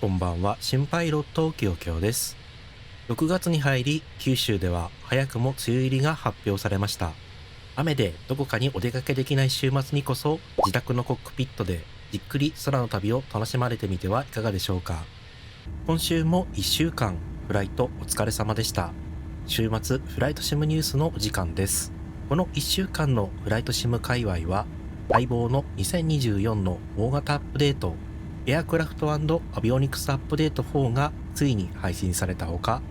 こんばんは、新パイロットきよきよです。6月に入り、九州では早くも梅雨入りが発表されました。雨でどこかにお出かけできない週末にこそ、自宅のコックピットでじっくり空の旅を楽しまれてみてはいかがでしょうか。今週も1週間、フライトお疲れ様でした。週末フライトシムニュースのお時間です。この1週間のフライトシム界隈は、待望の2024の大型アップデート、エアクラフト&アビオニクスアップデート4がついに配信されたほか、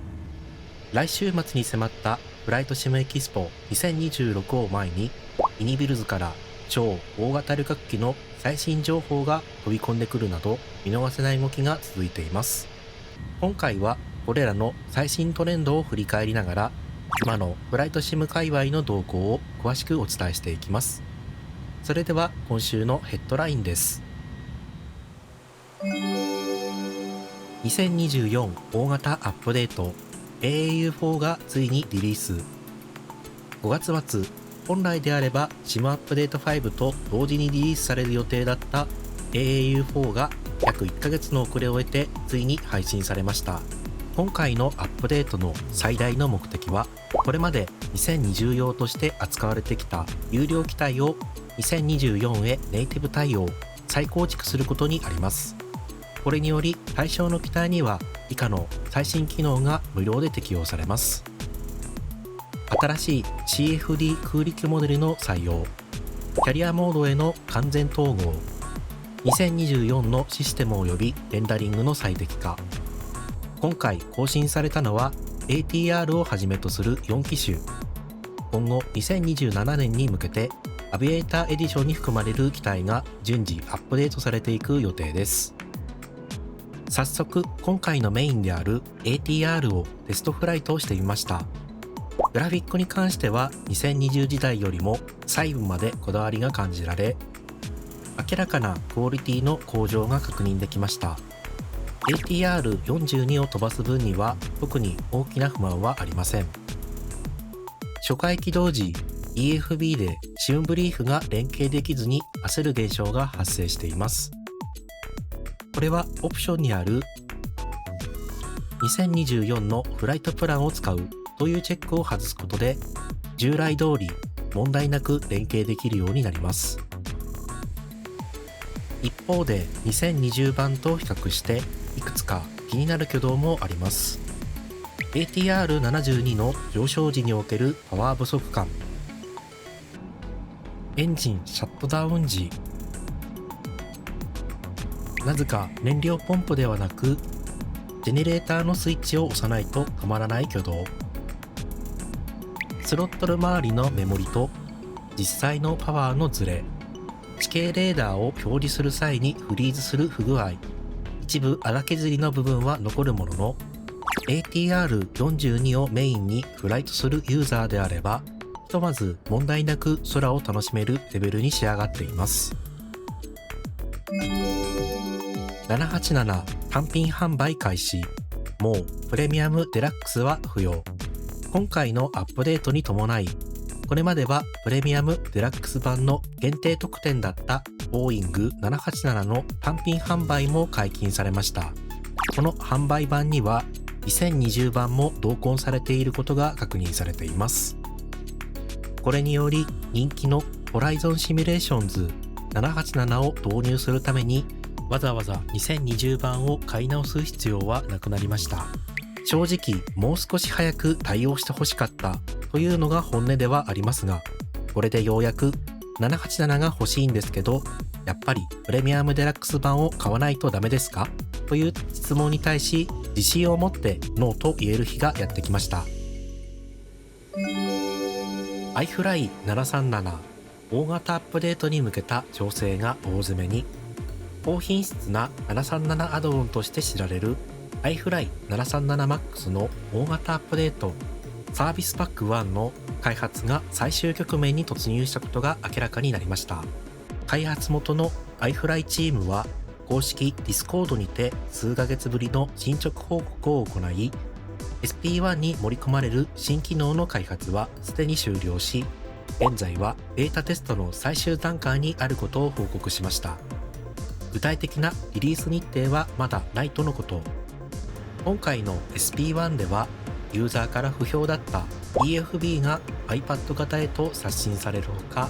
来週末に迫ったフライトシムエキスポ2026を前に、イニビルズから超大型旅客機の最新情報が飛び込んでくるなど、見逃せない動きが続いています。今回はこれらの最新トレンドを振り返りながら、今のフライトシム界隈の動向を詳しくお伝えしていきます。それでは今週のヘッドラインです。2024大型アップデート AAU4 がついにリリース。5月末、本来であれば SIM アップデート5と同時にリリースされる予定だった AAU4 が約1ヶ月の遅れを得てついに配信されました。今回のアップデートの最大の目的は、これまで2020用として扱われてきた有料機体を2024へネイティブ対応、再構築することにあります。これにより対象の機体には以下の最新機能が無料で適用されます。新しい CFD 空力モデルの採用、キャリアモードへの完全統合、2024のシステム及びレンダリングの最適化。今回更新されたのは ATR をはじめとする4機種。今後2027年に向けてアビエーターエディションに含まれる機体が順次アップデートされていく予定です。早速今回のメインである ATR をテストフライトをしてみました。グラフィックに関しては2020時代よりも細部までこだわりが感じられ、明らかなクオリティの向上が確認できました。ATR42 を飛ばす分には特に大きな不満はありません。初回起動時 EFB でSIMブリーフが連携できずに焦る現象が発生しています。これはオプションにある2024のフライトプランを使うというチェックを外すことで、従来通り問題なく連携できるようになります。一方で2020版と比較していくつか気になる挙動もあります。 ATR72 の上昇時におけるパワー不足感、エンジンシャットダウン時、なぜか燃料ポンプではなくジェネレーターのスイッチを押さないと止まらない挙動、スロットル周りのメモリと実際のパワーのズレ、地形レーダーを表示する際にフリーズする不具合、一部荒削りの部分は残るものの、 ATR42 をメインにフライトするユーザーであればひとまず問題なく空を楽しめるレベルに仕上がっています。787単品販売開始。もうプレミアムデラックスは不要。今回のアップデートに伴い、これまではプレミアムデラックス版の限定特典だったボーイング787の単品販売も解禁されました。この販売版には2020版も同梱されていることが確認されています。これにより人気のホライゾンシミュレーションズ787を導入するためにわざわざ2020版を買い直す必要はなくなりました。正直もう少し早く対応してほしかったというのが本音ではありますが、これでようやく787が欲しいんですけど、やっぱりプレミアムデラックス版を買わないとダメですかという質問に対し、自信を持ってノーと言える日がやってきました。iFly737 大型アップデートに向けた調整が大詰めに。高品質な737アドオンとして知られる iFly737MAX の大型アップデートサービスパック1の開発が最終局面に突入したことが明らかになりました。開発元の iFly チームは公式 Discord にて数ヶ月ぶりの進捗報告を行い、SP1 に盛り込まれる新機能の開発はすでに終了し、現在はベータテストの最終段階にあることを報告しました。具体的なリリース日程はまだないとのこと。今回の SP1 ではユーザーから不評だった EFB が iPad 型へと刷新されるほか、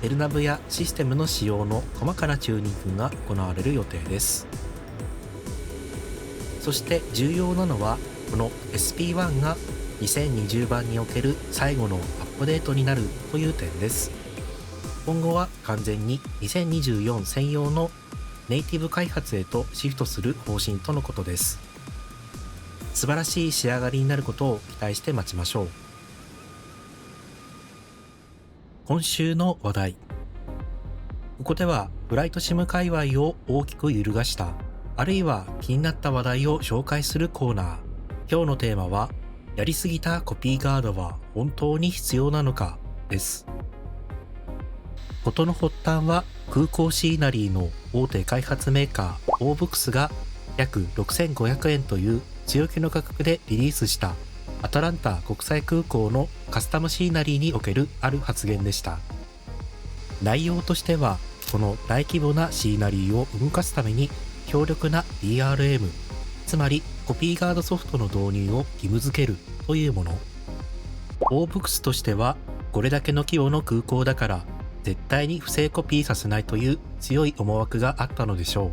エルナブやシステムの仕様の細かなチューニングが行われる予定です。そして重要なのは、この SP1 が2020版における最後のアップデートになるという点です。今後は完全に2024専用のネイティブ開発へとシフトする方針とのことです。素晴らしい仕上がりになることを期待して待ちましょう。今週の話題。ここではブライトシム界隈を大きく揺るがした、あるいは気になった話題を紹介するコーナー。今日のテーマは、やりすぎたコピーガードは本当に必要なのかです。事の発端は空港シーナリーの大手開発メーカーオーブクスが約6500円という強気の価格でリリースしたアトランタ国際空港のカスタムシーナリーにおけるある発言でした。内容としては、この大規模なシーナリーを動かすために強力な DRM、つまりコピーガードソフトの導入を義務付けるというもの。オーブクスとしては、これだけの規模の空港だから絶対に不正コピーさせないという強い思惑があったのでしょう。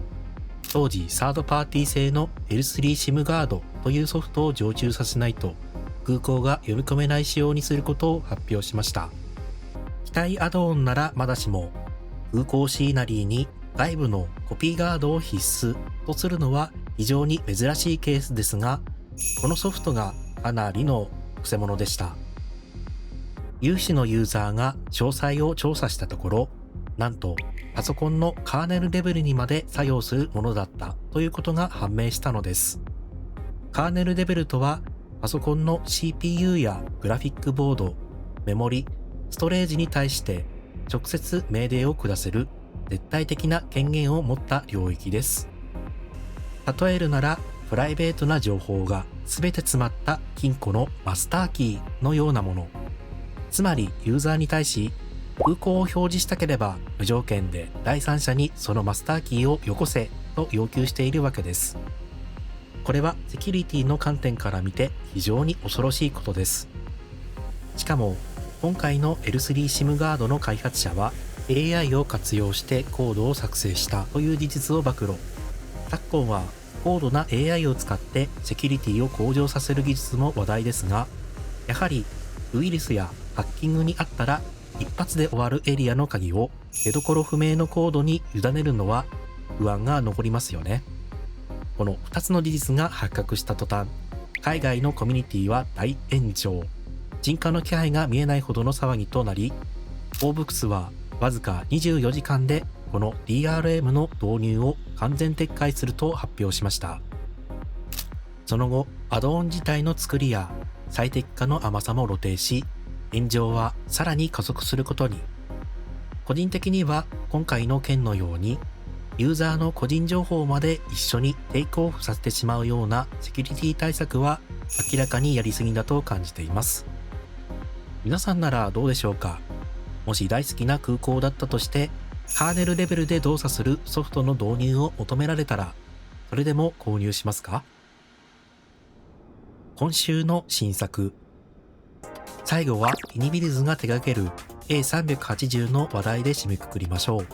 当時サードパーティー製の L3 シムガードというソフトを常駐させないと空港が読み込めない仕様にすることを発表しました。機体アドオンならまだしも、空港シーナリーに外部のコピーガードを必須とするのは非常に珍しいケースですが、このソフトがかなりのく物でした。有志のユーザーが詳細を調査したところ、なんとパソコンのカーネルレベルにまで作用するものだったということが判明したのです。カーネルレベルとは、パソコンの CPU やグラフィックボード、メモリ、ストレージに対して直接命令を下せる絶対的な権限を持った領域です。例えるなら、プライベートな情報が全て詰まった金庫のマスターキーのようなもの。つまりユーザーに対し、空港を表示したければ無条件で第三者にそのマスターキーをよこせと要求しているわけです。これはセキュリティの観点から見て非常に恐ろしいことです。しかも今回の L3 シムガードの開発者は AI を活用してコードを作成したという事実を暴露。昨今は高度な AI を使ってセキュリティを向上させる技術も話題ですが、やはりウイルスやハッキングにあったら一発で終わるエリアの鍵を出所不明のコードに委ねるのは不安が残りますよね。この2つの事実が発覚した途端、海外のコミュニティは大炎上。鎮火の気配が見えないほどの騒ぎとなり、オーブクスはわずか24時間でこの DRM の導入を完全撤回すると発表しました。その後、アドオン自体の作りや最適化の甘さも露呈し、炎上はさらに加速することに。個人的には今回の件のように、ユーザーの個人情報まで一緒にテイクオフさせてしまうようなセキュリティ対策は明らかにやりすぎだと感じています。皆さんならどうでしょうか。もし大好きな空港だったとして、カーネルレベルで動作するソフトの導入を求められたら、それでも購入しますか？今週の新作。最後はイニビルズが手掛ける A380 の話題で締めくくりましょう。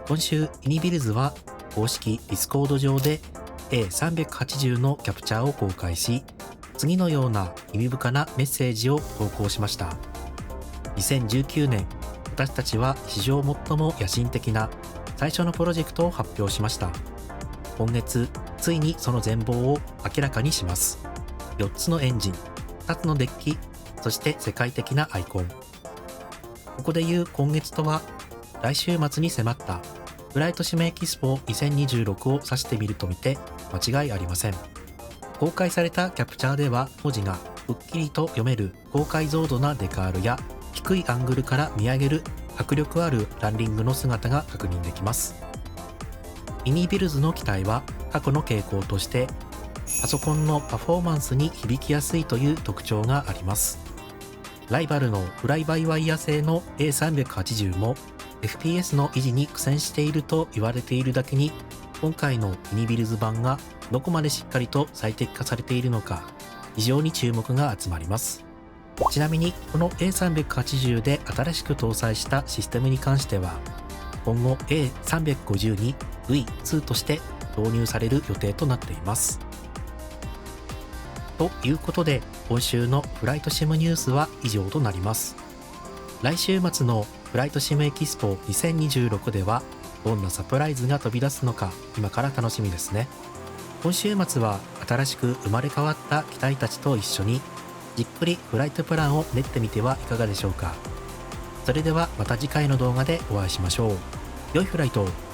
今週イニビルズは公式 Discord 上で A380 のキャプチャーを公開し、次のような意味深なメッセージを投稿しました。2019年、私たちは史上最も野心的な最初のプロジェクトを発表しました。今月、ついにその全貌を明らかにします。4つのエンジン、2つのデッキ、そして世界的なアイコン。ここで言う今月とは、来週末に迫ったブライトシムエキスポ2026を指してみると見て間違いありません。公開されたキャプチャーでは文字がくっきりと読める高解像度なデカールや低いアングルから見上げる迫力あるランディングの姿が確認できます。イニビルズの機体は過去の傾向としてパソコンのパフォーマンスに響きやすいという特徴があります。ライバルのフライバイワイヤー製の A380 も FPS の維持に苦戦していると言われているだけに、今回のミニビルズ版がどこまでしっかりと最適化されているのか、非常に注目が集まります。ちなみにこの A380 で新しく搭載したシステムに関しては、今後 A350 に V2 として導入される予定となっています。ということで、今週のフライトシムニュースは以上となります。来週末のフライトシムエキスポ2026ではどんなサプライズが飛び出すのか、今から楽しみですね。今週末は新しく生まれ変わった機体たちと一緒にじっくりフライトプランを練ってみてはいかがでしょうか。それではまた次回の動画でお会いしましょう。良いフライトを。